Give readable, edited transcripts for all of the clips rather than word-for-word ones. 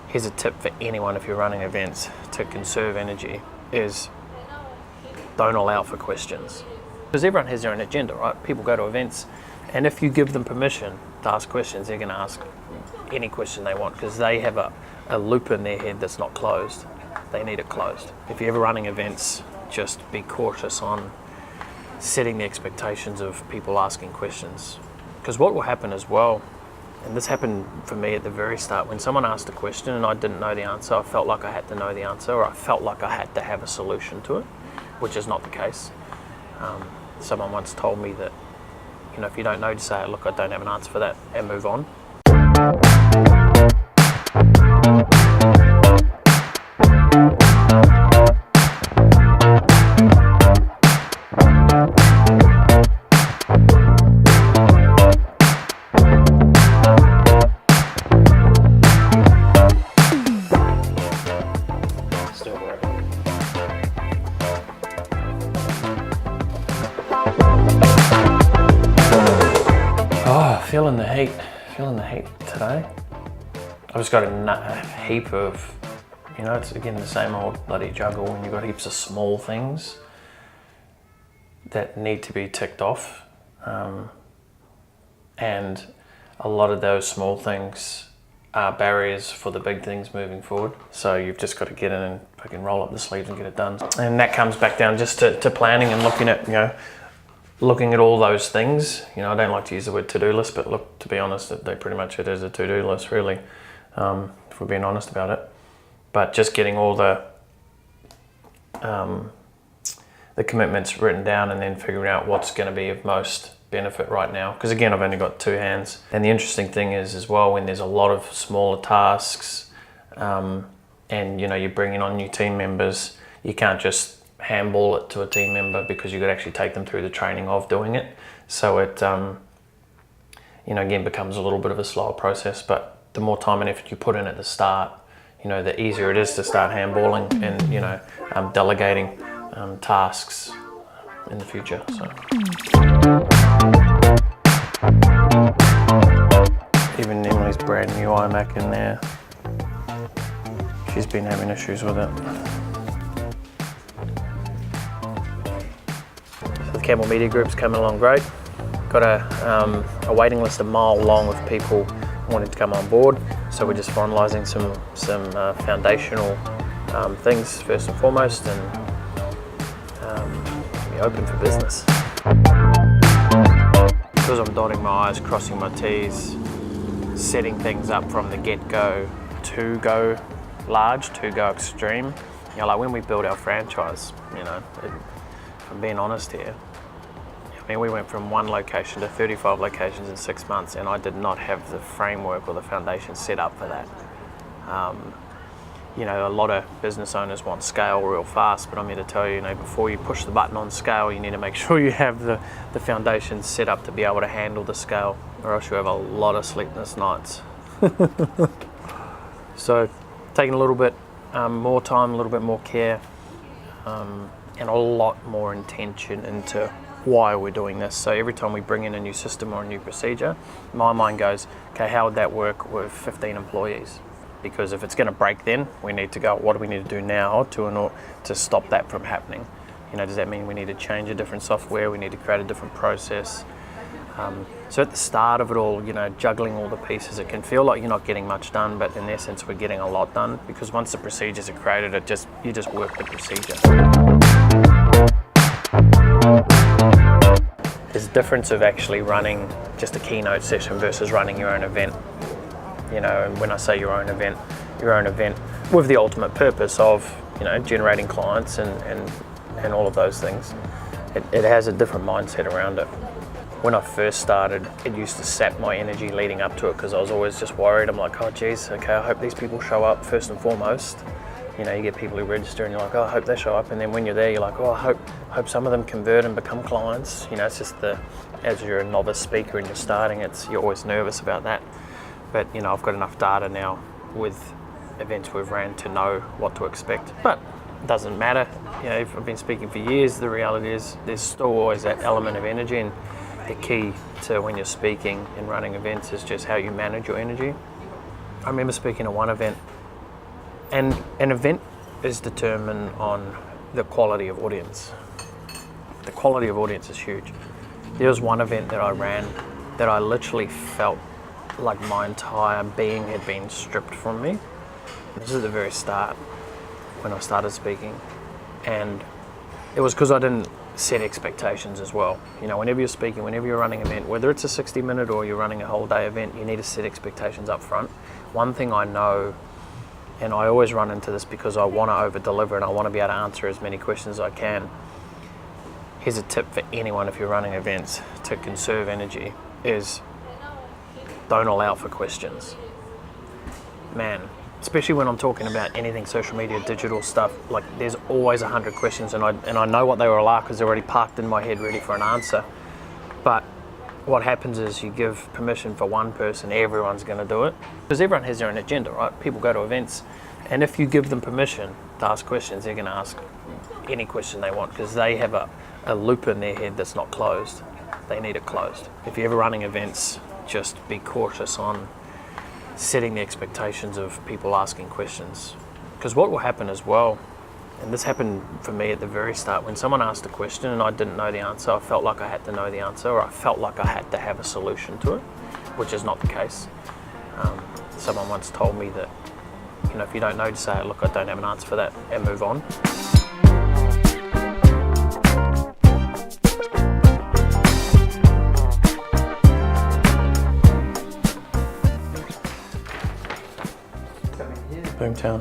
here's a tip for anyone if you're running events to conserve energy, is don't allow for questions. Because everyone has their own agenda, right? People go to events, and if you give them permission to ask questions, they're going to ask any question they want because they have a loop in their head that's not closed. They need it closed. If you're ever running events, just be cautious on setting the expectations of people asking questions. Because what will happen as well, and this happened for me at the very start, when someone asked a question and I didn't know the answer, I felt like I had to know the answer, or I felt like I had to have a solution to it, which is not the case. Someone once told me that, if you don't know, just say, look, I don't have an answer for that, and move on. Feeling the heat today. I've just got a heap of, it's again the same old bloody juggle when you've got heaps of small things that need to be ticked off. And a lot of those small things are barriers for the big things moving forward. So you've just got to get in and fucking roll up the sleeves and get it done. And that comes back down just to planning and looking at all those things. I don't like to use the word to-do list, but look, to be honest, it is a to-do list, really, if we're being honest about it. But just getting all the commitments written down and then figuring out what's going to be of most benefit right now. Because again, I've only got 2 hands. And the interesting thing is as well, when there's a lot of smaller tasks, and you're bringing on new team members, you can't just handball it to a team member because you could actually take them through the training of doing it. So it, again, becomes a little bit of a slower process, but the more time and effort you put in at the start, the easier it is to start handballing and, delegating tasks in the future. So. Even Emily's brand new iMac in there. She's been having issues with it. The Campbell Media Group's coming along great. Got a waiting list a mile long of people wanting to come on board. So we're just finalising some foundational things first and foremost, and be open for business. Because I'm dotting my I's, crossing my T's, setting things up from the get-go to go large, to go extreme. Like when we built our franchise, if I'm being honest here, we went from 1 location to 35 locations in 6 months, and I did not have the framework or the foundation set up for that. A lot of business owners want scale real fast, but I'm here to tell you, before you push the button on scale, you need to make sure you have the foundation set up to be able to handle the scale, or else you have a lot of sleepless nights. So taking a little bit more time, a little bit more care, and a lot more intention into why we're doing this. So every time we bring in a new system or a new procedure, my mind goes, okay, how would that work with 15 employees? Because if it's going to break, then we need to go, what do we need to do now to stop that from happening? Does that mean we need to change a different software? We need to create a different process? So at the start of it all, juggling all the pieces, it can feel like you're not getting much done, but in essence, we're getting a lot done, because once the procedures are created, you just work the procedure. There's a difference of actually running just a keynote session versus running your own event. And when I say your own event with the ultimate purpose of, generating clients and all of those things. It has a different mindset around it. When I first started, it used to sap my energy leading up to it, because I was always just worried. I'm like, oh geez, okay, I hope these people show up first and foremost. You get people who register and you're like, oh, I hope they show up. And then when you're there, you're like, oh, I hope some of them convert and become clients. It's just as you're a novice speaker and you're starting, you're always nervous about that. But, I've got enough data now with events we've ran to know what to expect. But it doesn't matter. If I've been speaking for years, the reality is there's still always that element of energy, and the key to when you're speaking and running events is just how you manage your energy. I remember speaking at one event And an event is determined on the quality of audience. The quality of audience is huge. There was one event that I ran that I literally felt like my entire being had been stripped from me. This is at the very start when I started speaking, and it was because I didn't set expectations as well. You know, whenever you're speaking, whenever you're running an event, whether it's a 60-minute or you're running a whole day event, you need to set expectations up front. One thing I know, and I always run into this because I want to over-deliver and I want to be able to answer as many questions as I can. Here's a tip for anyone if you're running events to conserve energy, is don't allow for questions. Man, especially when I'm talking about anything social media, digital stuff, like there's always 100 questions, and I know what they will are because they're already parked in my head ready for an answer. But what happens is you give permission for one person, everyone's going to do it. Because everyone has their own agenda, right? People go to events, and if you give them permission to ask questions, they're going to ask any question they want because they have a loop in their head that's not closed. They need it closed. If you're ever running events, just be cautious on setting the expectations of people asking questions. Because what will happen as well, and this happened for me at the very start, when someone asked a question and I didn't know the answer, I felt like I had to know the answer, or I felt like I had to have a solution to it, which is not the case. Someone once told me that, you know, if you don't know, just say, look, I don't have an answer for that, and move on. Boomtown.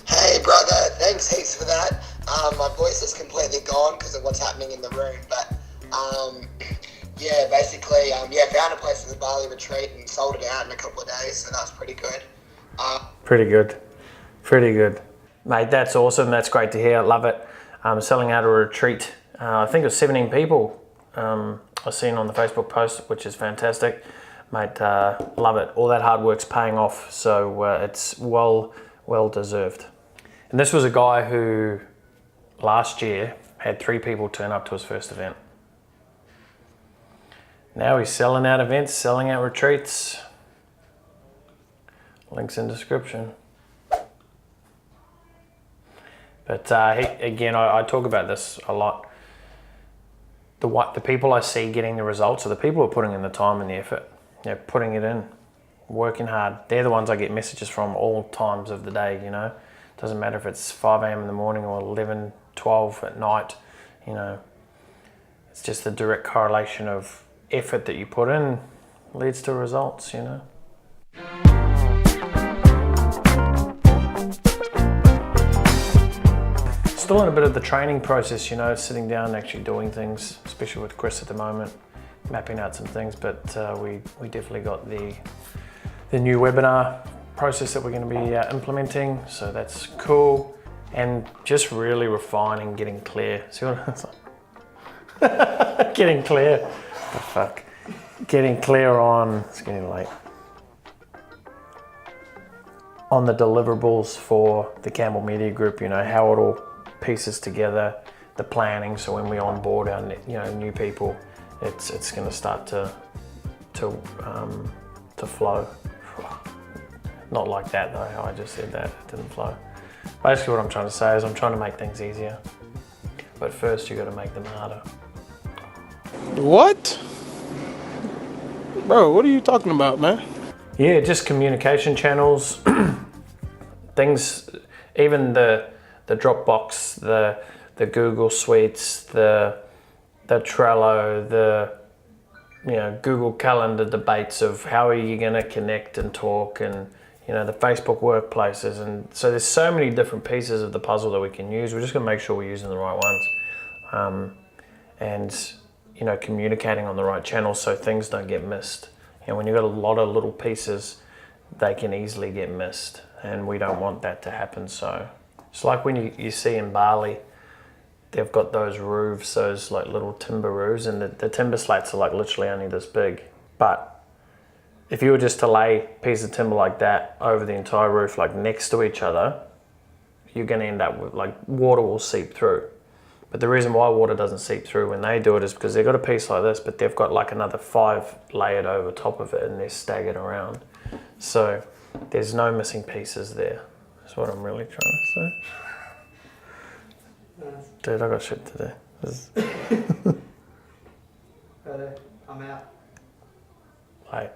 Hey brother, thanks heaps for that. My voice is completely gone because of what's happening in the room, but yeah, basically, found a place for the Bali retreat and sold it out in a couple of days, so that's pretty good. Pretty good. Mate, that's awesome. That's great to hear. Love it. Selling out a retreat. I think it was 17 people I seen on the Facebook post, which is fantastic. Mate, love it. All that hard work's paying off, so it's well deserved. And this was a guy who last year had 3 people turn up to his first event. Now he's selling out events, selling out retreats. Links in description. But I talk about this a lot. The people I see getting the results are the people who are putting in the time and the effort. You know, putting it in, working hard. They're the ones I get messages from all times of the day, you know. Doesn't matter if it's 5 a.m. in the morning or 11, 12 at night, you know. It's just the direct correlation of effort that you put in leads to results, you know. Still in a bit of the training process, you know, sitting down and actually doing things, especially with Chris at the moment, mapping out some things, but we definitely got the new webinar process that we're going to be implementing, so that's cool. And just really refining, getting clear. See what it's like? Getting clear. The fuck. Getting clear on, it's getting late, on the deliverables for the Campbell Media Group, you know, how it all pieces together, the planning, so when we onboard our new people, it's going to start to flow. Not like that though, I just said that, it didn't flow. Basically what I'm trying to say is I'm trying to make things easier, but first you got to make them harder. What? Bro, what are you talking about, man? Yeah, just communication channels, things, even the Dropbox, the Google Suites, the Trello, the Google Calendar debates of how are you going to connect and talk, and the Facebook workplaces, and so there's so many different pieces of the puzzle that we can use. We're just going to make sure we're using the right ones, and communicating on the right channels so things don't get missed. When you've got a lot of little pieces, they can easily get missed, and we don't want that to happen. So it's like when you see in Bali, they've got those roofs, those like little timber roofs, and the timber slats are like literally only this big. But if you were just to lay a piece of timber like that over the entire roof, like next to each other, you're going to end up with, like, water will seep through. But the reason why water doesn't seep through when they do it is because they've got a piece like this, but they've got like another 5 layered over top of it, and they're staggered around. So there's no missing pieces there. That's what I'm really trying to say. Nice. Dude, I got shit to do. I'm out. Bye.